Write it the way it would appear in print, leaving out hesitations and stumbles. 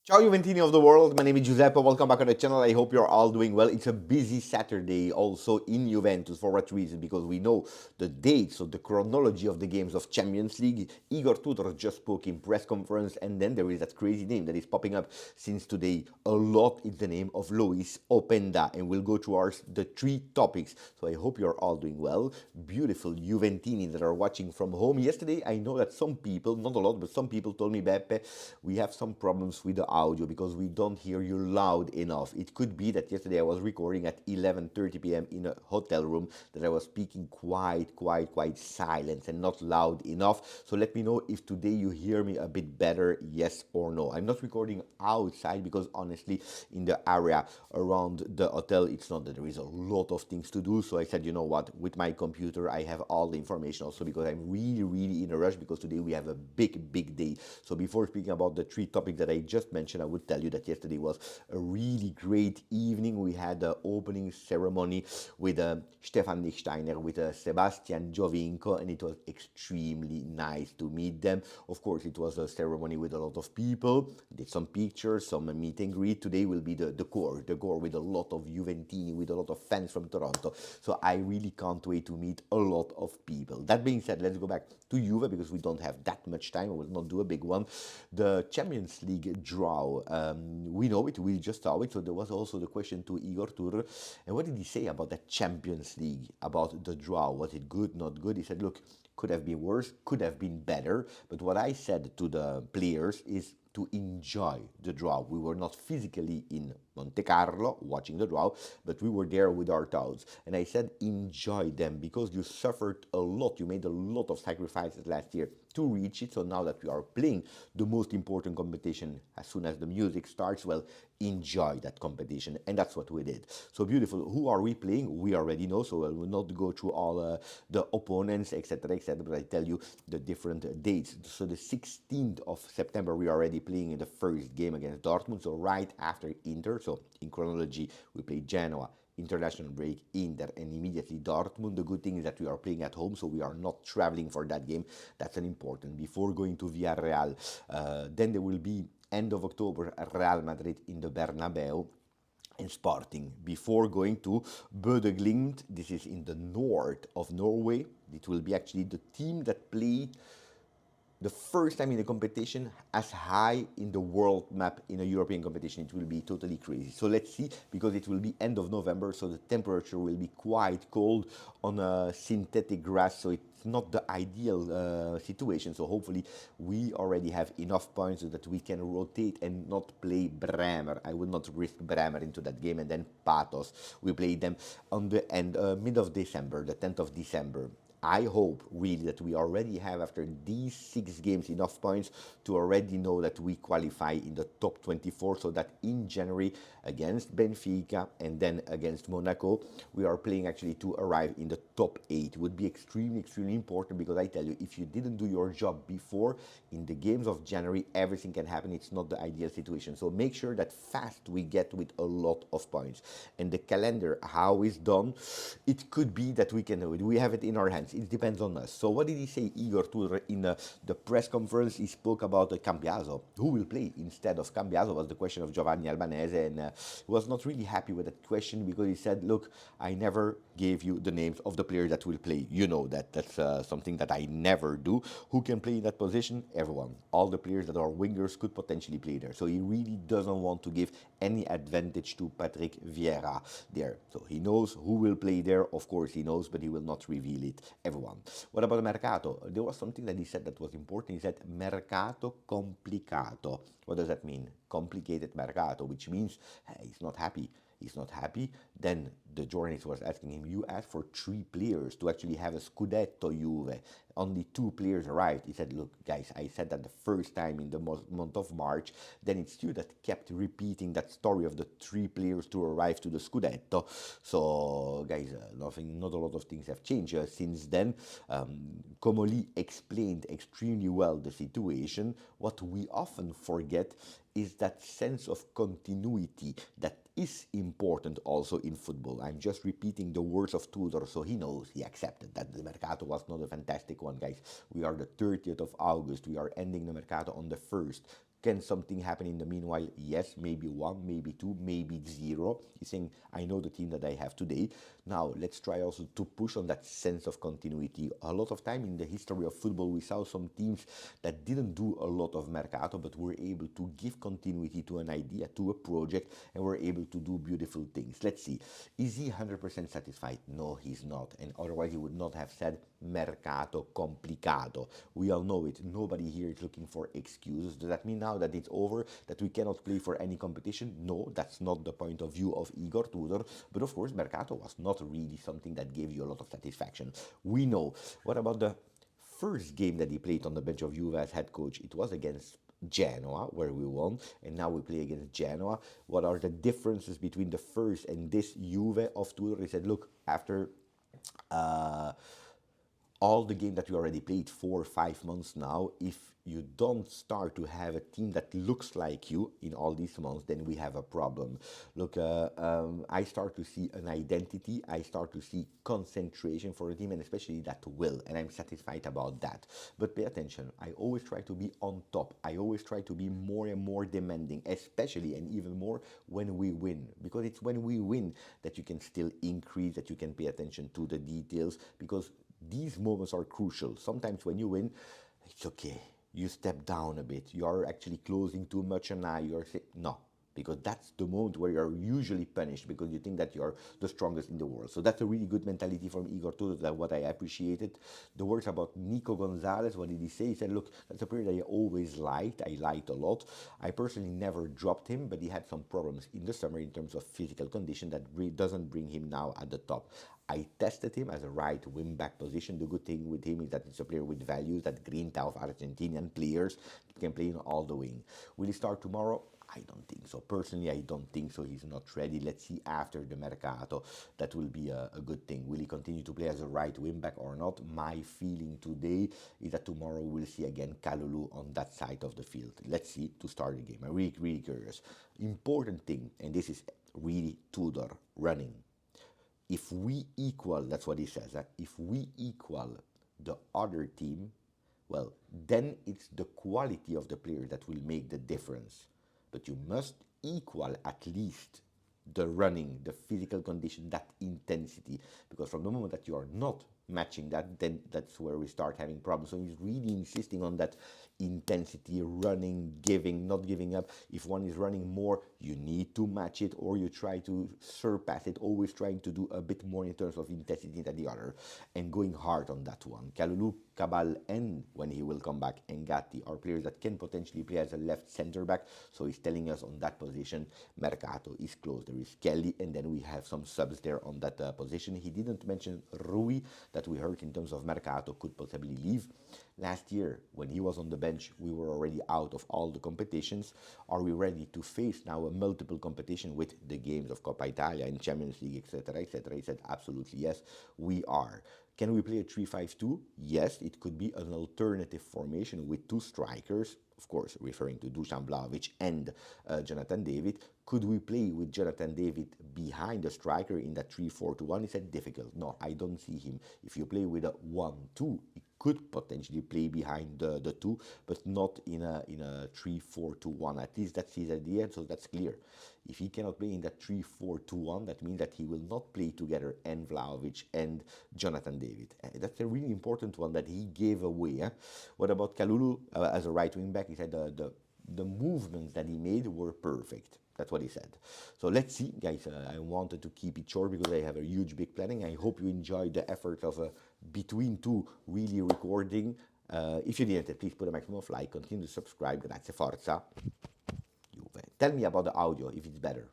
Ciao Juventini of the world, my name is Giuseppe, welcome back on the channel, I hope you're all doing well. It's a busy Saturday also in Juventus. For what reason? Because we know the dates, of the chronology of the games of Champions League. Igor Tudor just spoke in press conference, and then there is that crazy name that is popping up since today a lot. It's the name of Luis Openda, and we'll go through the three topics. So I hope you're all doing well. Beautiful Juventini that are watching from home. Yesterday I know that some people, not a lot, but some people told me, Beppe, we have some problems with the audio because we don't hear you loud enough. It could be that yesterday I was recording at 11:30 p.m. in a hotel room, that I was speaking quite silent and not loud enough. So let me know if today you hear me a bit better, yes or no. I'm not recording outside because honestly in the area around the hotel it's not that there is a lot of things to do. So I said, you know what, with my computer I have all the information, also because I'm really in a rush because today we have a big day. So before speaking about the three topics that I just mentioned, I would tell you that yesterday was a really great evening. We had the opening ceremony with Stefan Lichtsteiner, with Sebastian Giovinco, and it was extremely nice to meet them. Of course, it was a ceremony with a lot of people, did some pictures, some meet and greet. Today will be the core with a lot of Juventini, with a lot of fans from Toronto. So I really can't wait to meet a lot of people. That being said, let's go back to Juve because we don't have that much time. I will not do a big one. The Champions League draw, we know it, we just saw it. So there was also the question to Igor Tudor. And what did he say about the Champions League, about the draw? Was it good, not good? He said, look, could have been worse, could have been better. But what I said to the players is to enjoy the draw. We were not physically in Monte Carlo watching the draw, but we were there with our thoughts. And I said, enjoy them because you suffered a lot. You made a lot of sacrifices last year to reach it. So now that we are playing the most important competition, as soon as the music starts, well, enjoy that competition. And that's what we did. So beautiful. Who are we playing? We already know, so I will not go through all the opponents, etc., but I tell you the different dates. So the 16th of September, we are already playing in the first game against Dortmund, so right after Inter. So in chronology, we play Genoa, international break, Inter, and immediately Dortmund. The good thing is that we are playing at home, so we are not traveling for that game. That's an important. Before going to Villarreal, then there will be end of October Real Madrid in the Bernabeu and Sporting before going to Bøde Glimt. This is in the north of Norway. It will be actually the team that played the first time in the competition as high in the world map in a European competition. It will be totally crazy. So let's see, because it will be end of November, so the temperature will be quite cold on a synthetic grass, so it's not the ideal situation. So hopefully we already have enough points so that we can rotate and not play Bremer. I will not risk Bremer into that game, and then Patos. We play them on the end, mid of December, the 10th of December. I hope really that we already have, after these 6 games, enough points to already know that we qualify in the top 24, so that in January against Benfica and then against Monaco, we are playing actually to arrive in the top 8. It would be extremely important, because I tell you, if you didn't do your job before, in the games of January, everything can happen. It's not the ideal situation. So make sure that fast we get with a lot of points. And the calendar, how is done, it could be that we can do it. We have it in our hands. It depends on us. So what did he say, Igor Tudor, in the press conference? He spoke about Cambiaso. Who will play instead of Cambiaso was the question of Giovanni Albanese, and he was not really happy with that question, because he said, look, I never gave you the names of the players that will play. You know that. That's something that I never do. Who can play in that position? Everyone. All the players that are wingers could potentially play there. So he really doesn't want to give any advantage to Patrick Vieira there. So he knows who will play there. Of course he knows, but he will not reveal it. Everyone. What about the Mercato? There was something that he said that was important. He said Mercato Complicato. What does that mean? Complicated Mercato, which means he's not happy. He's not happy. Then the journalist was asking him, you asked for 3 players to actually have a Scudetto Juve. Only 2 players arrived. He said, look, guys, I said that the first time in the month of March. Then it's you that kept repeating that story of the 3 players to arrive to the Scudetto. So, guys, not a lot of things have changed since then. Comoli explained extremely well the situation. What we often forget is that sense of continuity that is important also in football. I'm just repeating the words of Tudor, so he knows, he accepted that the Mercato was not a fantastic one, guys. We are the 30th of August. We are ending the Mercato on the 1st. Can something happen in the meanwhile? Yes, maybe one, maybe two, maybe zero. He's saying, I know the team that I have today. Now, let's try also to push on that sense of continuity. A lot of time in the history of football, we saw some teams that didn't do a lot of mercato, but were able to give continuity to an idea, to a project, and were able to do beautiful things. Let's see. Is he 100% satisfied? No, he's not. And otherwise, he would not have said Mercato Complicato. We all know it. Nobody here is looking for excuses. Does that mean now that it's over, that we cannot play for any competition? No, that's not the point of view of Igor Tudor. But of course, Mercato was not really something that gave you a lot of satisfaction. We know. What about the first game that he played on the bench of Juve as head coach? It was against Genoa, where we won, and now we play against Genoa. What are the differences between the first and this Juve of Tudor? He said, look, after all the game that we already played 4 or 5 months now, if you don't start to have a team that looks like you in all these months, then we have a problem. Look, I start to see an identity, I start to see concentration for the team, and especially that will, and I'm satisfied about that. But pay attention, I always try to be on top. I always try to be more and more demanding, especially and even more when we win, because it's when we win that you can still increase, that you can pay attention to the details, because these moments are crucial. Sometimes when you win, it's okay. You step down a bit. You are actually closing too much an eye. You're saying, no, because that's the moment where you're usually punished because you think that you're the strongest in the world. So that's a really good mentality from Igor Tudor, that what I appreciated. The words about Nico Gonzalez, what did he say? He said, look, that's a player that I always liked. I liked a lot. I personally never dropped him, but he had some problems in the summer in terms of physical condition that doesn't bring him now at the top. I tested him as a right wing back position. The good thing with him is that it's a player with values, that grinta of Argentinian players that can play in all the wing. Will he start tomorrow? I don't think so. Personally, I don't think so. He's not ready. Let's see after the Mercato. That will be a good thing. Will he continue to play as a right wing back or not? My feeling today is that tomorrow we'll see again Kalulu on that side of the field. Let's see to start the game. I'm really, really curious. Important thing, and this is really Tudor running. If we equal, that's what he says, if we equal the other team, well, then it's the quality of the player that will make the difference. But you must equal at least the running, the physical condition, that intensity. Because from the moment that you are not matching that, then that's where we start having problems. So he's really insisting on that intensity, running, giving, not giving up. If one is running more, you need to match it, or you try to surpass it, always trying to do a bit more in terms of intensity than the other, and going hard on that one. Kalulu, Cabal, and when he will come back, Ngati are players that can potentially play as a left center back. So he's telling us on that position, Mercato is close. There is Kelly, and then we have some subs there on that position. He didn't mention Rui, that we heard in terms of Mercato could possibly leave. Last year, when he was on the bench, we were already out of all the competitions. Are we ready to face now a multiple competition with the games of Coppa Italia and Champions League, etc., etc.? He said, absolutely, yes, we are. Can we play a 3-5-2? Yes, it could be an alternative formation with two strikers, of course, referring to Dusan Vlahovic and Jonathan David. Could we play with Jonathan David behind the striker in that 3-4-2-1? He said, difficult. No, I don't see him. If you play with a 1-2, he could potentially play behind the two, but not in a 3-4-2-1. At least that's his idea, so that's clear. If he cannot play in that 3-4-2-1, that means that he will not play together and Vlahovic and Jonathan David. That's a really important one that he gave away. What about Kalulu as a right wing back? He said the movements that he made were perfect. That's what he said. So let's see, guys. I wanted to keep it short because I have a huge, big planning. I hope you enjoyed the effort of between two really recording. If you didn't, please put a maximum of like, continue to subscribe. Grazie, forza. Juve. Tell me about the audio, if it's better.